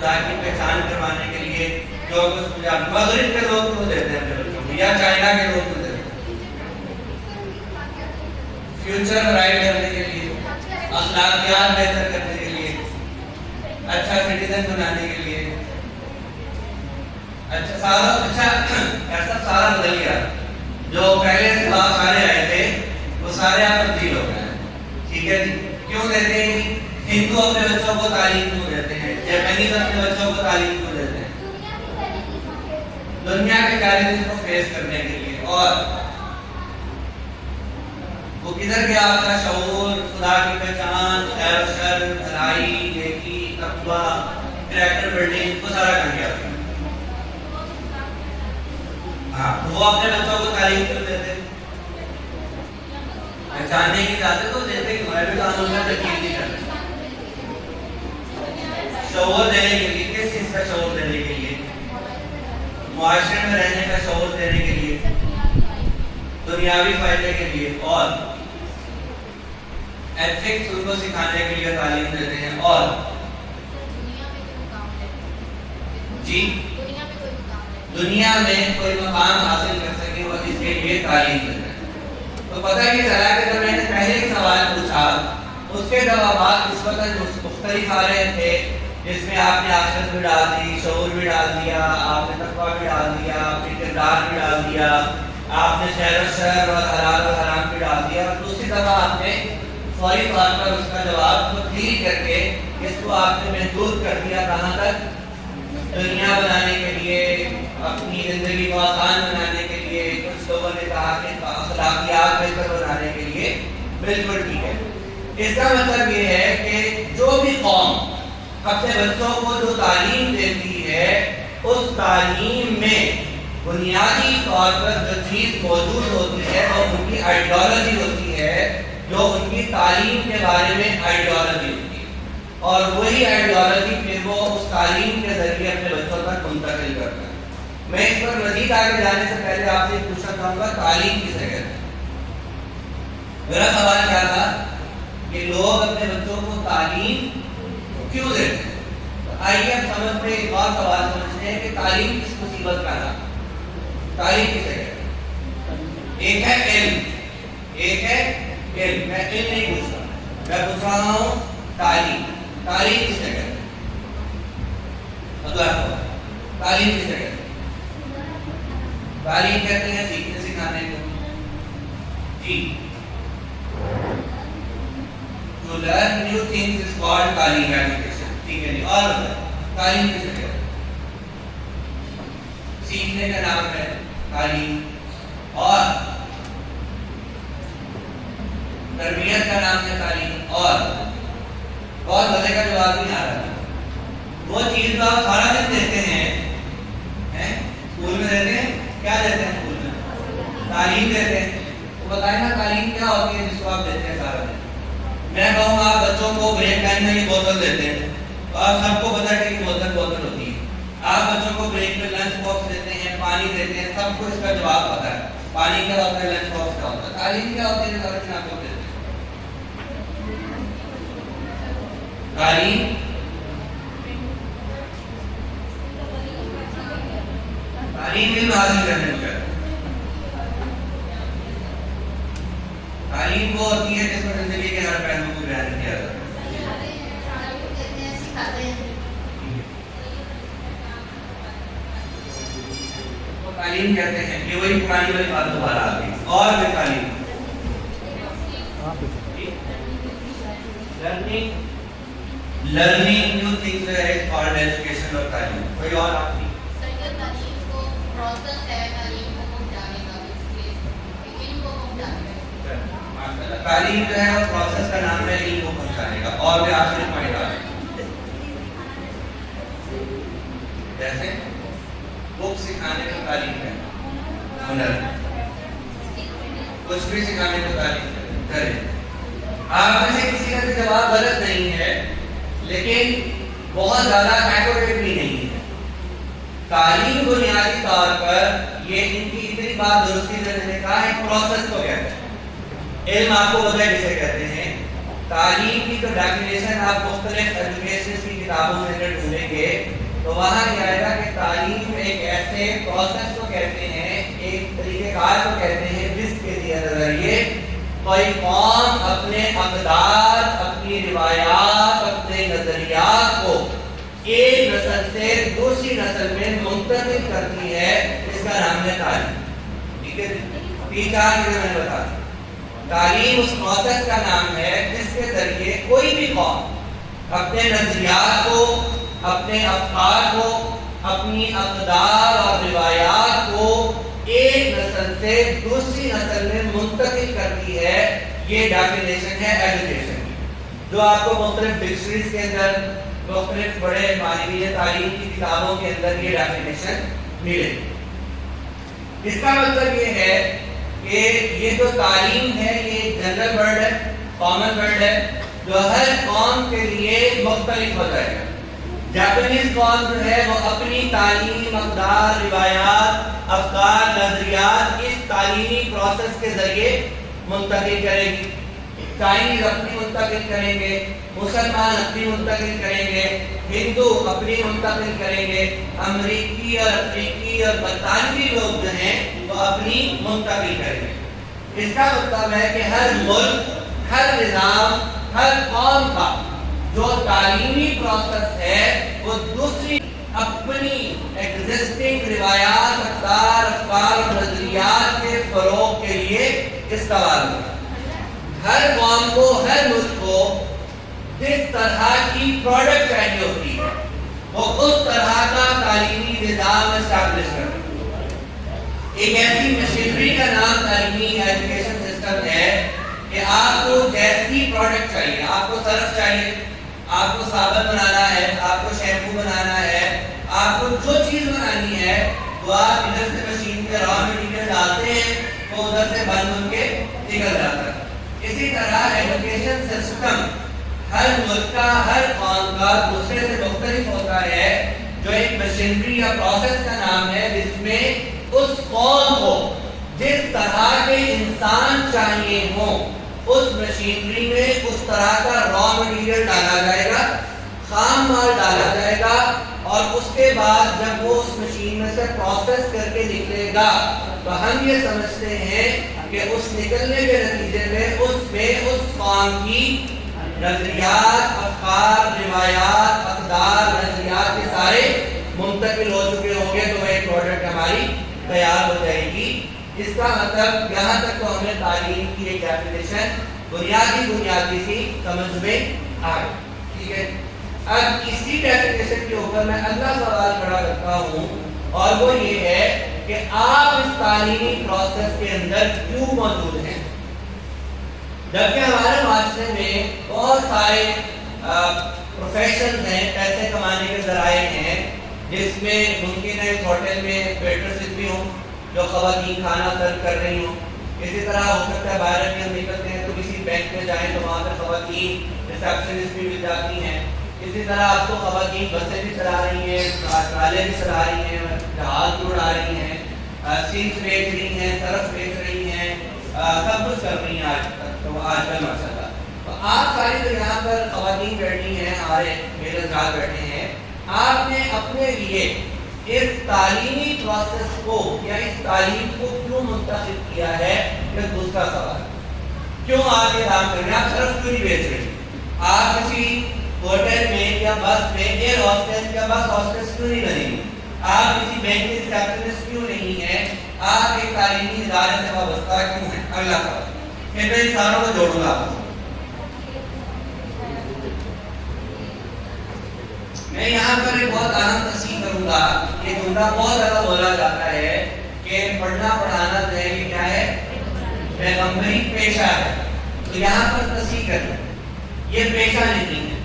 خدا کی پہچان کروانے کے لیے جو مغرب کے لوگ کو دیتے ہیں اپنے بچوں کو یا چائنا کے لوگ کو دیتے ہیں، فیوچر برائٹ کرنے کے لیے، اخلاقیات بہتر کرنے کے لیے، اچھا سٹیزن بنانے کے لیے، ایسا سارا بدل گیا. جو پہلے سے سارے آئے تھے وہ سارے آپ تبدیل ہو گئے. ٹھیک ہے جی. کیوں دیتے ہیں؟ ہندو اپنے بچوں کو تعلیم کیوں دیتے ہیں؟ جاپانیز اپنے بچوں کو تعلیم کیوں دیتے ہیں؟ دنیا کے چیلنجز کو فیس کرنے کے لیے. اور وہ کدھر گیا آپ کا شعور، خدا کی پہچان، خیر و شر، بھلائی، نیکی، تقویٰ، کریکٹر بلڈنگ، وہ سارا کر گیا. ہاں، وہ اپنے بچوں کو تعلیم کیوں دیتے ہیں؟ پہچاننے کی چاہتے تو دیتے کیوں ہے؟ قانون میں ترکیب نہیں کرتے. شعور دینے کے لیے. کس چیز کا شعور دینے کے لیے؟ معاشرے میں رہنے کا شعور دینے کے لیے، دنیاوی فائدے کے لیے، اور ایتھکس ان کو سکھانے کے لیے تعلیم دیتے ہیں. اور جی دنیا میں کوئی مقام حاصل کر سکے وہ اس کے لیے تعلیم دیتے ہیں. تو پتہ یہ چلا کہ جب میں نے پہلے ایک سوال پوچھا اس کے جوابات اس وقت مختلف آ رہے تھے، جس میں آپ نے آخرت بھی ڈال دی، شعور بھی ڈال دیا، آپ نے تقویٰ بھی ڈال دیا، آپ نے کردار بھی ڈال دیا، آپ نے خیر و شر اور حلال و حرام بھی ڈال دیا. دوسری دفعہ آپ نے فوری طور پر اس کا جواب تبدیل کر کے اس کو آپ نے محدود کر دیا. کہاں تک؟ دنیا بنانے کے لیے، اپنی زندگی کو آسان بنانے کے لیے. کچھ لوگوں نے کہا کہ اخلاقیات بہتر بنانے کے لیے. بالکل ٹھیک ہے. اس کا مطلب یہ ہے کہ جو بھی قوم اپنے بچوں کو جو تعلیم دیتی ہے اس تعلیم میں بنیادی طور پر جو چیز موجود ہوتی ہے وہ ان کی آئیڈیالوجی ہوتی ہے، جو ان کی تعلیم کے بارے میں آئیڈیالوجی ہوتی ہے. اور وہی آئیڈیالوجی پھر وہ اس تعلیم کے ذریعے اپنے بچوں تک منتقل کرتا ہے. میں اس پر مزید آگے جانے سے پہلے آپ سے پوچھنا چاہوں گا تعلیم کسے کہتے ہیں؟ میرا سوال کیا تھا کہ لوگ اپنے بچوں کو تعلیم کیوں دیتے ہیں؟ تو آئیے اب سمجھتے ہیں، ایک اور سوال سمجھتے ہیں کہ تعلیم کس مصیبت کا نام؟ تعلیم کسے کہتے ہیں؟ ایک ہے علم، ایک ہے علم. میں علم نہیں پوچھ رہا، میں پوچھ رہا ہوں تعلیم. تعلیم کسے کہتے ہیں؟ اگلا سوال، تعلیم کسے کہتے ہیں؟ تعلیم کہتے ہیں سیکھنے سکھانے کو. جی to learn new things is called تعلیم ایجوکیشن. ٹھیک ہے جی. اور تعلیم کسے کہتے ہیں؟ سیکھنے کا نام ہے تعلیم، اور تربیت کا نام ہے تعلیم. اور بہت مزے کا جواب نہیں آ رہا. وہ چیز جو آپ سارا دن دیتے ہیں اسکول میں دیتے ہیں، کیا دیتے ہیں اسکول میں؟ تعلیم دیتے ہیں. تو بتائیں نا تعلیم کیا ہوتی ہے جس کو آپ دیتے ہیں سارا دن؟ میں کہوں آپ بچوں کو بریک ٹائم میں یہ بوتل دیتے ہیں، تو آپ سب کو پتہ ہے کہ بوتل ہوتی ہے. آپ بچوں کو بریک میں لنچ باکس دیتے ہیں، پانی دیتے ہیں، سب کو اس کا جواب پتہ ہے. پانی کیا ہوتا ہے، لنچ باکس کیا ہوتا ہے. تعلیم کیا ہوتی ہے سارا دن آپ کو دیتے ہیں؟ تعلیم علم حاصل کرنے کو. تعلیم وہ ہوتی ہے جس میں زندگی کے ہر پہلو کو بیان کیا جاتا ہے. وہ تعلیم کہتے ہیں. یہ وہی پرانی والی بات دوبارہ آ گئی. اور بھی تعلیم لرننگ نیو تھنگز ہے کالڈ ایجوکیشن اور تعلیم. کوئی اور آپ کی تعلیم جو ہے وہ پروسیس کا نام ہے علم کو پہنچانے کا. اور بھی آخری پوائنٹ آ رہے جیسے بک سکھانے کا تعلیم ہے، ہنر کچھ بھی سکھانے کا تعلیم کریں. آپ میں سے کسی کا بھی جواب غلط نہیں ہے لیکن بہت زیادہ ایکوریٹ بھی نہیں ہے. تعلیم بنیادی طور پر یہ ان کی اتنی بات درستی سے نے کہا ایک پروسیس کو کہتے ہیں. علم آپ کو پتہ ہے کسے کہتے ہیں؟ تعلیم کی جو ڈیفینیشن آپ مختلف ایجوکیشن کی کتابوں میں اگر ڈھونڈیں گے تو وہاں یہ آئے گا کہ تعلیم ایک ایسے پروسیس کو کہتے ہیں، ایک طریقہ کار کو کہتے ہیں جس کے ذریعے کوئی قوم اپنے اقدار، اپنی روایات، اپنے نظریات کو ایک نسل سے دوسری نسل میں منتقل کرتی ہے، اس کا نام ہے تعلیم۔ ٹھیک ہے، تین چار چیزیں میں بتا دوں۔ تعلیم اس پروسیس کا نام ہے جس کے ذریعے کوئی بھی قوم اپنے نظریات کو، اپنے افکار کو، اپنی اقدار اور روایات کو ایک نسل سے دوسری نسل میں منتقل کرتی ہے۔ یہ ڈیفینیشن ہے ایجوکیشن کی، جو آپ کو مختلف ڈکشنریز کے اندر، مختلف بڑے معنوی تعلیم کی کتابوں کے اندر یہ ڈیفینیشن ملے۔ اس کا مطلب یہ ہے کہ یہ جو تعلیم ہے یہ جنرل ورڈ ہے، کامن ورڈ ہے، جو ہر قوم کے لیے مختلف ہوتا ہے۔ جاپانیز قوم جو ہے وہ اپنی تعلیم، اقدار، روایات، افکار، نظریات اس تعلیمی پروسیس کے ذریعے منتقل کرے گی۔ چائنیز اپنی منتقل کریں گے، مسلمان اپنی منتقل کریں گے، ہندو اپنی منتقل کریں گے، امریکی اور افریقی اور برطانوی لوگ جو ہیں وہ اپنی منتقل کریں گے۔ اس کا مطلب ہے کہ ہر ملک، ہر نظام، ہر قوم کا جو تعلیمی پروسیس ہے وہ دوسری اپنی ایگزسٹنگ روایات، اقدار، افکار اور نظریات کے فروغ کے لیے استعمال ہوتا ہے۔ ہر قوم کو، ہر ملک کو جس طرح کی پروڈکٹ چاہیے ہوتی ہے وہ اس طرح کا تعلیمی نظام اسٹیبلش کرتا ہے۔ ایک ایسی مشینری کا نام تعلیمی ایجوکیشن سسٹم ہے کہ آپ کو جیسی پروڈکٹ چاہیے، آپ کو صرف چاہیے، آپ کو صابن بنانا ہے، آپ کو شیمپو بنانا ہے، آپ کو جو چیز بنانی ہے وہ آپ ادھر سے مشین کے را مٹیریل ڈالتے ہیں، وہ ادھر سے بن کے نکل جاتا ہے۔ اسی طرح ایجوکیشن سسٹم ہر ملک کا، ہر قوم کا دوسرے سے مختلف ہوتا ہے، جو ایک مشینری یا پروسیس کا نام ہے جس میں اس قوم کو جس طرح کے انسان چاہیے ہوں اس مشینری میں اس طرح کا را مٹیریل ڈالا جائے گا، خام مال ڈالا جائے گا، اور اس کے بعد جب وہ اس مشین میں سے پروسیس کر کے نکلے گا تو ہم یہ سمجھتے ہیں کہ اس نکلنے کے نتیجے میں اس قوم کی نظریات، افکار، روایات، اقدار، نظریات کے سارے منتقل ہو چکے ہوں گے، تو ایک پروڈکٹ ہماری تیار ہو جائے گی۔ اس کا مطلب یہاں تک تو ہمیں تعلیم کی ایک ڈیفینیشن بنیادی سی سمجھ میں آ گئی، ٹھیک ہے۔ اب اسی ڈیفینیشن کے اوپر میں اگلا سوال کھڑا کرتا ہوں، اور وہ یہ ہے کہ آپ اس تعلیمی پروسیس کے اندر کیوں موجود ہیں؟ جبکہ ہمارے معاشرے میں بہت سارے پروفیشنز ہیں، پیسے کمانے کے ذرائع ہیں، جس میں ممکن ہے اس ہوٹل میں ویٹرسز بھی ہوں جو خواتین کھانا سرو کر رہی ہوں، اسی طرح ہو سکتا ہے باہر بھی ہم نکلتے ہیں تو کسی بینک میں جائیں تو وہاں پہ خواتین ریسیپشنسٹ بھی مل جاتی ہیں، اسی طرح آپ کو خواتین بسیں بھی چلا رہی ہیں، ٹرالے بھی چلا رہی ہیں، جہاز بھی اڑا رہی ہیں، سیلز بیچ رہی ہیں، سرف بیچ رہی ہیں، سب کچھ کر رہی ہیں آج تک، تو آج کل ماشاء اللہ۔ تو آپ ساری جو یہاں پر خواتین بیٹھی ہیں، ہمارے بے روزگار بیٹھے ہیں، آپ نے اپنے لیے اس تعلیمی پروسیس کو یا اس تعلیم کو کیوں منتخب کیا ہے؟ یہ دوسرا سوال، کیوں آپ یہ کام کر رہے ہیں؟ آپ صرف کیوں نہیں بیچ رہے؟ آپ کسی ہوٹل میں یا بس میں ایئر ہوسٹس یا بس ہوسٹس کیوں نہیں بنیں گے؟ آپ کسی بینک کے ریسیپشنسٹ کیوں نہیں ہیں؟ آپ ایک تعلیمی ادارے سے وابستہ کیوں ہیں؟ اگلا سوال، پھر میں ان ساروں کو جوڑوں گا۔ میں یہاں پر ایک بہت اہم تصحیح کروں گا، یہ جملہ بہت زیادہ بولا جاتا ہے کہ پڑھنا پڑھانا جو ہے یہ کیا ہے؟ پیغمبری پیشہ ہے۔ تو یہاں پر تصحیح کرنا، یہ پیشہ نہیں ہے۔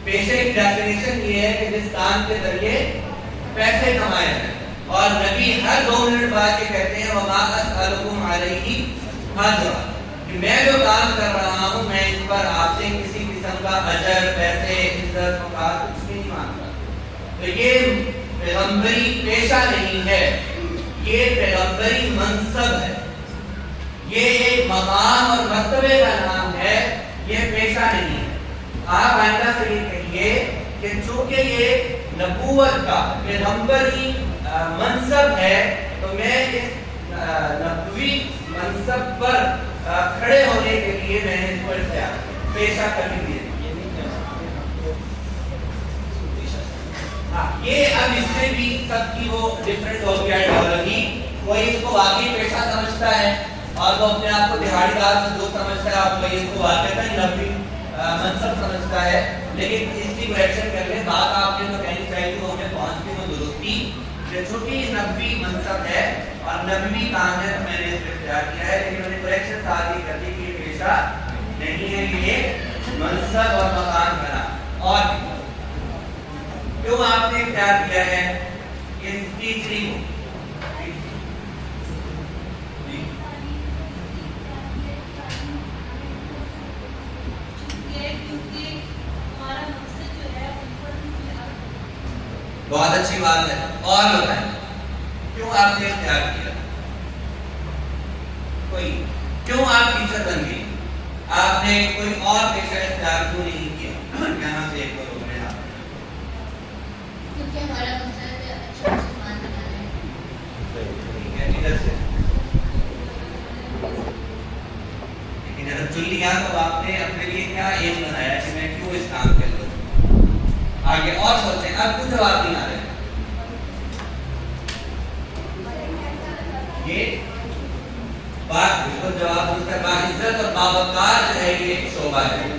پیشے کی ڈیفینیشن یہ ہے کہ جس کام کے ذریعے پیسے کمائے جائیں، اور نبی ہر 2 منٹ بعد یہ کہتے ہیں وَمَا أَسْأَلُكُمْ عَلَيْهِ أَجْرًا، کہ میں جو کام کر رہا ہوں میں اس پر آپ سے کسی قسم کا اجر، پیسے، عزت، مقام کچھ بھی نہیں مانگتا۔ تو یہ پیغمبری پیشہ نہیں ہے، یہ پیغمبری منصب ہے، یہ ایک مقام اور مرتبے کا نام ہے یہ پیشہ نہیں ہے. آپ آئندہ سے یہ کہیے کہ چونکہ یہ نبوت کا پیغمبری منصب ہے تو میں اس نبوی منصب پر کھڑے ہونے کے لیے میں نے اس کو اختیار پیشہ کر لیا. یہ اب اس میں بھی سب کی وہ ڈفرینٹ ہو گیا آئیڈیالوجی. کوئی اس کو واقعی پیشہ سمجھتا ہے اور وہ اپنے آپ کو دہاڑی دار مزدور سمجھتا ہے اور کوئی اس کو واقعی نبوی منصب سمجھتا ہے. لیکن اس کی کریکشن کر لیں, بات آپ نے تو کہنی چاہیے وہ ہمیں پہنچ کے وہ درستی کہ چونکہ نبوی منصب ہے اور نبوی کام ہے تو میں نے اس کو اختیار کیا ہے, لیکن میں نے کریکشن ساتھ ہی کر دی کہ یہ پیشہ نہیں ہے, یہ منصب اور مقام بنا. اور کیوں آپ نے اختیار کیا ہے اس تیسری کو؟ بہت اچھی بات ہے. اور بتائیں کیوں آپ نے اختیار کیا؟ کوئی کیوں آپ ٹیچر بن گئی؟ آپ نے کوئی اور پیشہ اختیار کیوں نہیں کیا؟ یہاں سے ایک اور میرا کیونکہ ہمارا مقصد اچھا مسلمان بنانا ہے. ٹھیک ہے, ادھر سے. لیکن اگر چن لیا تو آپ نے اپنے لیے کیا ایم بنایا کہ میں کیوں اس کام کے لوں؟ آگے اور سوچیں. اب کچھ جواب نہیں آ رہے. یہ بات بالکل جواب اس کا باعزت اور باوقار جو ہے یہ شعبہ ہے.